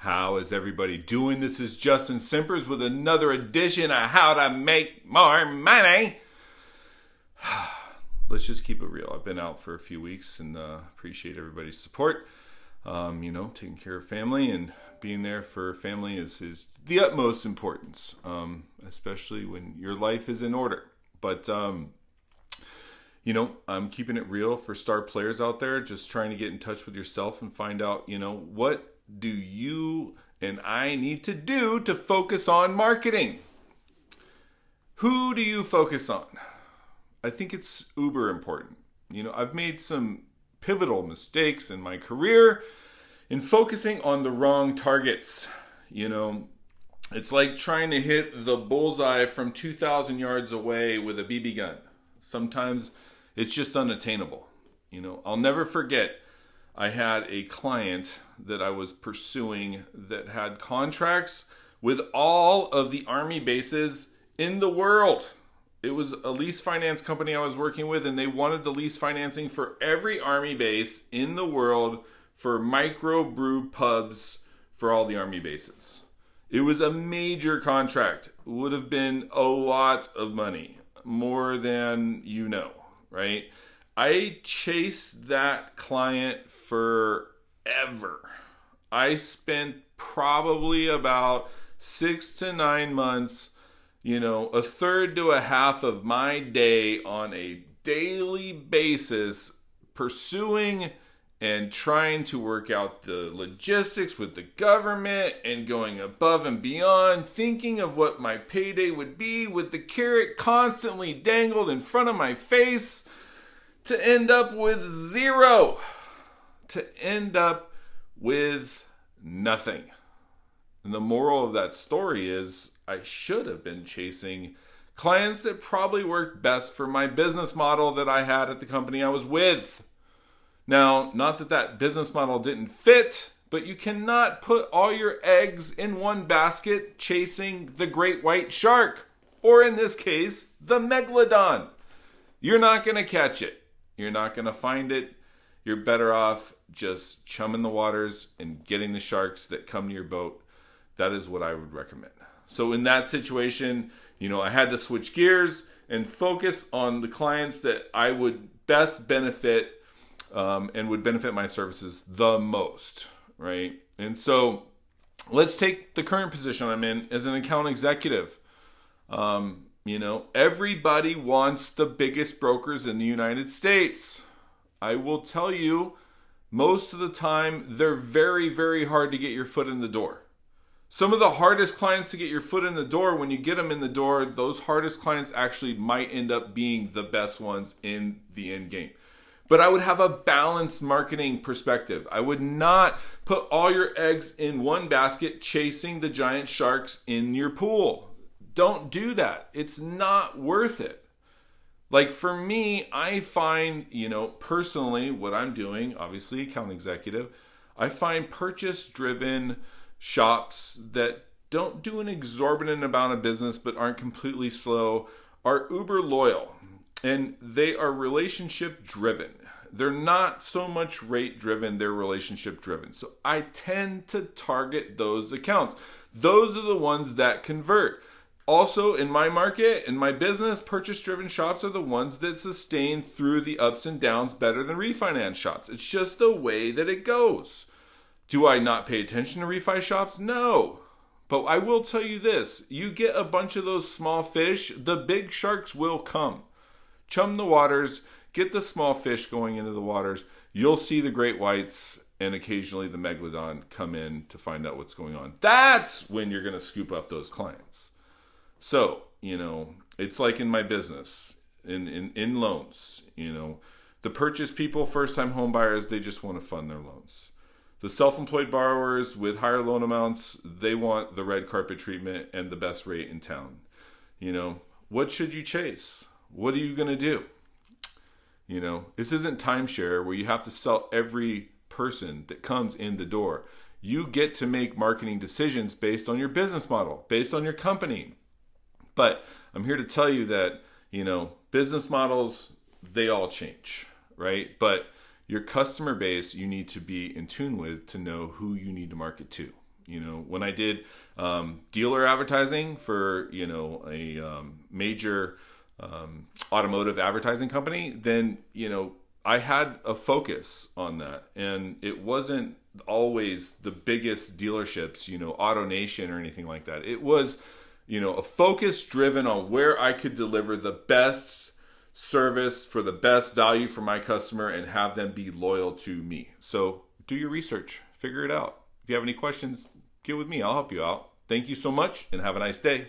How is everybody doing? This is Justin Simpers with another edition of How to Make More Money. Let's just keep it real. I've been out for a few weeks and appreciate everybody's support. Taking care of family and being there for family is the utmost importance, especially when your life is in order. But, I'm keeping it real for star players out there, just trying to get in touch with yourself and find out, what do you and I need to do to focus on marketing? Who do you focus on? I think it's uber important. I've made some pivotal mistakes in my career in focusing on the wrong targets. It's like trying to hit the bullseye from 2,000 yards away with a BB gun. Sometimes it's just unattainable. I'll never forget, I had a client that I was pursuing that had contracts with all of the Army bases in the world. It was a lease finance company I was working with, and they wanted the lease financing for every Army base in the world for micro brew pubs for all the Army bases. It was a major contract. It would have been a lot of money, more than right? I chased that client forever. I spent probably about 6 to 9 months, a third to a half of my day on a daily basis pursuing and trying to work out the logistics with the government and going above and beyond, thinking of what my payday would be with the carrot constantly dangled in front of my face to end up with zero, to end up with nothing. And the moral of that story is I should have been chasing clients that probably worked best for my business model that I had at the company I was with. Now, not that business model didn't fit, but you cannot put all your eggs in one basket chasing the great white shark, or in this case, the megalodon. You're not going to catch it. You're not going to find it. You're better off just chumming the waters and getting the sharks that come to your boat. That is what I would recommend. So in that situation, I had to switch gears and focus on the clients that I would best benefit and would benefit my services the most, right? And so let's take the current position I'm in as an account executive. Everybody wants the biggest brokers in the United States. I will tell you, most of the time, they're very, very hard to get your foot in the door. Some of the hardest clients to get your foot in the door, when you get them in the door, those hardest clients actually might end up being the best ones in the end game. But I would have a balanced marketing perspective. I would not put all your eggs in one basket chasing the giant sharks in your pool. Don't do that. It's not worth it. Like for me, I find, personally what I'm doing, obviously account executive, I find purchase-driven shops that don't do an exorbitant amount of business but aren't completely slow are uber loyal, and they are relationship driven. They're not so much rate driven, they're relationship driven. So I tend to target those accounts. Those are the ones that convert. Also, in my market, in my business, purchase-driven shops are the ones that sustain through the ups and downs better than refinance shops. It's just the way that it goes. Do I not pay attention to refi shops? No. But I will tell you this. You get a bunch of those small fish, the big sharks will come. Chum the waters, get the small fish going into the waters. You'll see the great whites and occasionally the megalodon come in to find out what's going on. That's when you're going to scoop up those clients. So, it's like in my business, in loans, the purchase people, first-time home buyers, they just want to fund their loans. The self-employed borrowers with higher loan amounts, they want the red carpet treatment and the best rate in town. What should you chase? What are you going to do? This isn't timeshare where you have to sell every person that comes in the door. You get to make marketing decisions based on your business model, based on your company. But I'm here to tell you that, business models, they all change, right? But your customer base, you need to be in tune with to know who you need to market to. When I did dealer advertising for, a major automotive advertising company, then, I had a focus on that. And it wasn't always the biggest dealerships, AutoNation or anything like that. It was, a focus driven on where I could deliver the best service for the best value for my customer and have them be loyal to me. So do your research, figure it out. If you have any questions, get with me. I'll help you out. Thank you so much and have a nice day.